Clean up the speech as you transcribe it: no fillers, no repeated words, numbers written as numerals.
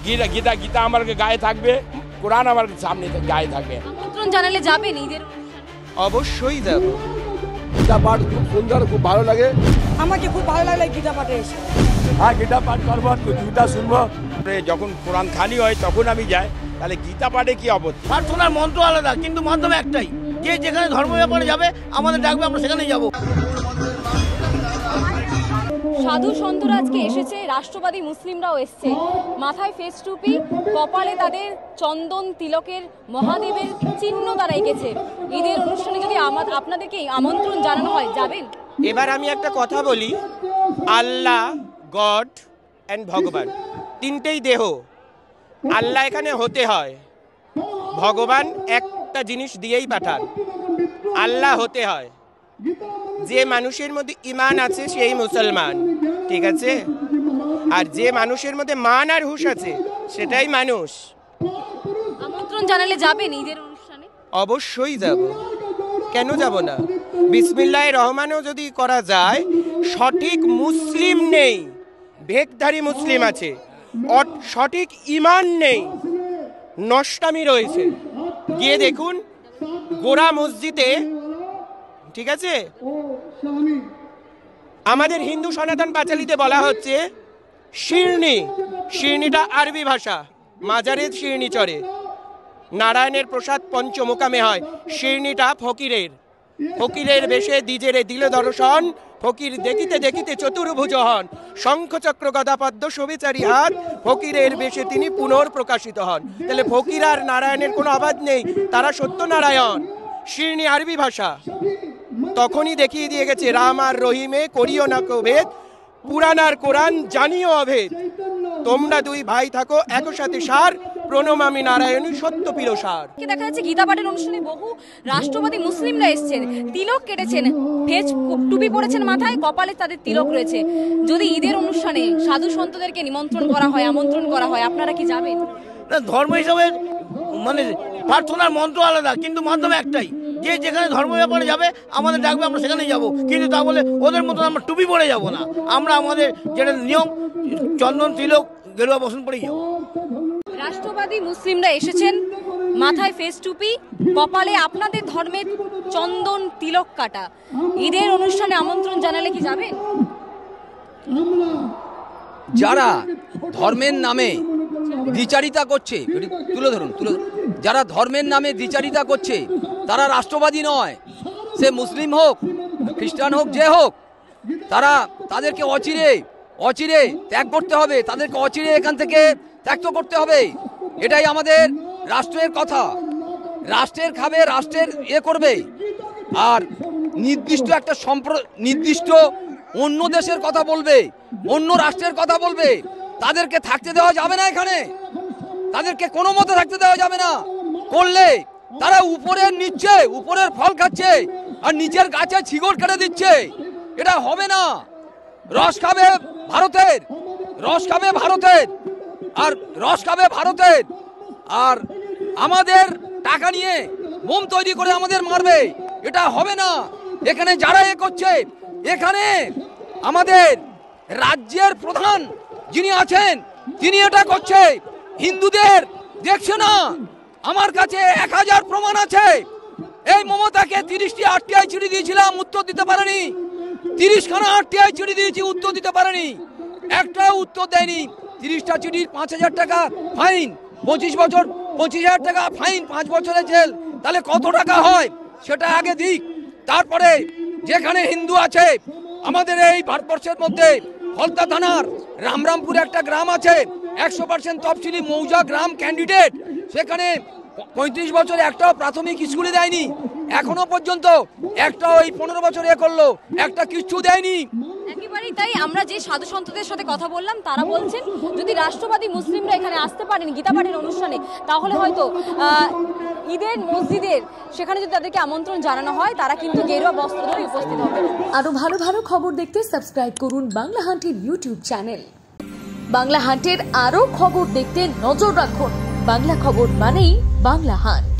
গীতা গীতা আমার গায়ে থাকবে, কোরআন আমার সামনে গায়ে থাকবে। আমন্ত্রণ জানালে যাবেন ঈদের? অবশ্যই যাব। গীতা পাঠ খুব সুন্দর, খুব ভালো লাগে। আমাকে খুব ভালো লাগলো গীতা পাঠে এসে। হ্যাঁ, গীতা পাঠ করবো, গীতা শুনবো। যখন কোরআন খালি হয় তখন আমি যাই, তাহলে গীতা পাঠে কি অবস্থা? প্রার্থনার মন্ত্র আলাদা, কিন্তু মাধ্যম একটাই, যে যেখানে ধর্ম ব্যাপারে যাবে আমাদের ডাকবে, আমরা সেখানেই যাব। সাধু সন্তরা আজকে এসেছে, রাষ্ট্রবাদী মুসলিমরাও এসছে, মাথায় ফেস টুপি, কপালে তাদের চন্দন তিলকের মহাদেবের চিহ্ন তারা এঁকেছে। ঈদের অনুষ্ঠানে যদি আপনাদেরকে আমন্ত্রণ জানানো হয়, যাবেন? এবার আমি একটা কথা বলি, আল্লাহ, গড অ্যান্ড ভগবান তিনটেই দেহ। আল্লাহ এখানে হতে হয়, ভগবান একটা জিনিস দিয়েই পাঠান, আল্লাহ হতে হয়। যে মানুষের মধ্যে ঈমান আছে সেই মুসলমান, ঠিক আছে? আর যে মানুষের মধ্যে মান আর হুঁশ আছে সেটাই মানুষ। আমন্ত্রণ জানালে যাবেন ঈদের অনুষ্ঠানে? অবশ্যই যাব, কেন যাব না? বিসমিল্লাহির রহমানও যদি করা যায়। সঠিক মুসলিম নেই, ভেকধারী মুসলিম আছে, সঠিক ঈমান নেই, নষ্টামি রয়েছে। গিয়ে দেখুন গোরা মসজিদে, ঠিক আছে, আমাদের হিন্দু সনাতন পাঁচালীতে বলা হচ্ছে শিরনি। শিরনিটা আরবি ভাষা, মাজারে শিরনি চড়ে, নারায়ণের প্রসাদ পঞ্চমোকামে হয়। শিরনিটা ফকিরের, ফকিরের বেশে দ্বিজেরে দিল দর্শন, ফকির দেখিতে দেখিতে চতুর্ভুজ হন, শঙ্খচক্র গদা পদ্ম শোভিচারী হাত, ফকিরের বেশে তিনি পুনর্প্রকাশিত হন। তাহলে ফকির আর নারায়ণের কোনো অবাধ নেই, তারা সত্যনারায়ণ। শিরনি আরবি ভাষা। তখনই দেখিয়ে দিয়ে গেছে রাম আর রহিমে করিও না ভেদ, পুরাণ আর কোরআন জানিও অভেদ, তোমরা দুই ভাই থাকো একসাথে সার, প্রণমামি নারায়ণী সত্য পিরসার। দেখা যাচ্ছে গীতা পাঠের অনুষ্ঠানে বহু রাষ্ট্রবাদী মুসলিমরা এসেছেন, তিলক কেটেছেন, ফেজ টুপি পরেছেন মাথায়, কপালে তাদের তিলক রয়েছে। যদি ঈদের অনুষ্ঠানে সাধু সন্তদেরকে নিমন্ত্রণ করা হয়, আমন্ত্রণ করা হয়, আপনারা কি যাবেন? ধর্ম হিসাবে মানে প্রার্থনার মন্ত্র আলাদা, কিন্তু মাধ্যম একটাই, যে যেখানে ধর্ম ব্যাপারে যাবে আমাদের ডাকবে, আমরা সেখানেই যাব। কিন্তু তা বলে ওদের মতন আমরা টুপি পরে যাব না, আমরা আমাদের যেটা নিয়ম চন্দন তিলক গেরুয়া বসন পরেই যাব। রাষ্ট্রবাদী মুসলিমরা এসেছেন, মাথায় ফেস টুপি, কপালে আপনাদের ধর্মের চন্দন তিলক কাটা। ঈদের অনুষ্ঠানে আমন্ত্রণ জানালে কি যাবেন? যারা ধর্মের নামে দ্বিচারিতা করছে, তুলে ধরুন, যারা ধর্মের নামে দ্বিচারিতা করছে তারা রাষ্ট্রবাদী নয়। সে মুসলিম হোক, খ্রিস্টান হোক, যে হোক, তাদেরকে অচিরে ত্যাগ করতে হবে, তাদেরকে অচিরে এখান থেকে ত্যাগ করতে হবে। এটাই আমাদের রাষ্ট্রের কথা। রাষ্ট্রের খাবে, রাষ্ট্রের করবে, আর নির্দিষ্ট একটা নির্দিষ্ট অন্য দেশের কথা বলবে, অন্য রাষ্ট্রের কথা বলবে, তাদেরকে থাকতে দেওয়া যাবে না। এখানে তাদেরকে কোনো মতে থাকতে দেওয়া যাবে না। করলে তারা উপরের নিচ্ছে, উপরের ফল খাচ্ছে, আর নিচের গাছে ছিগড় কেটে দিচ্ছে। এটা হবে না। রস খাবে ভারতের, আর আমাদের টাকা নিয়ে বোম তৈরি করে আমাদের মারবে। এটা হবে না। এখানে যারা করছে, এখানে আমাদের রাজ্যের প্রধান যিনি আছেন তিনি এটা করছে, হিন্দুদের দেখছে না। আমার কাছে 1000 প্রমাণ আছে। এই মমতাকে 30টি আরটিআই চিঠি দিয়েছিলাম, উত্তর দিতে পারেনি। 30খানা আরটিআই চিঠি দিয়েছি, উত্তর দিতে পারেনি, একটাও উত্তর দেয়নি। 30টা চিঠির 5000 টাকা ফাইন, 25 বছর 25,000 টাকা ফাইন, 5 বছরের জেল। তাহলে কত টাকা হয় সেটা আগে দিক, তারপরে যেখানে হিন্দু আছে আমাদের এই ভারতবর্ষের মধ্যে, ফলতা থানার রামরামপুরে একটা গ্রাম আছে, 100% তফসিলি মৌজা গ্রাম ক্যান্ডিডেট, সেখানে 35 বছরে একটাও প্রাথমিক স্কুলে দেয়নি, এখনো পর্যন্ত একটাও এই 15 বছর করলো, একটা কিচ্ছু দেয়নি। একেবারেই তাই। আমরা যে সাধু সন্তদের সাথে কথা বললাম তারা বলছেন যদি রাষ্ট্রবাদী মুসলিমরা এখানে আসতে পারেন গীতা পাঠের অনুষ্ঠানে, তাহলে হয়তো ঈদের মসজিদের সেখানে যদি তাদেরকে আমন্ত্রণ জানানো হয়, তারা কিন্তু গেরুয়া বস্ত্র ধরে উপস্থিত হবে। আরো ভালো ভালো খবর দেখতে সাবস্ক্রাইব করুন বাংলা হান্টের ইউটিউব চ্যানেল। বাংলা হান্টের আরো খবর দেখতে নজর রাখুন। বাংলা খবর মানেই বাংলা হান্ট।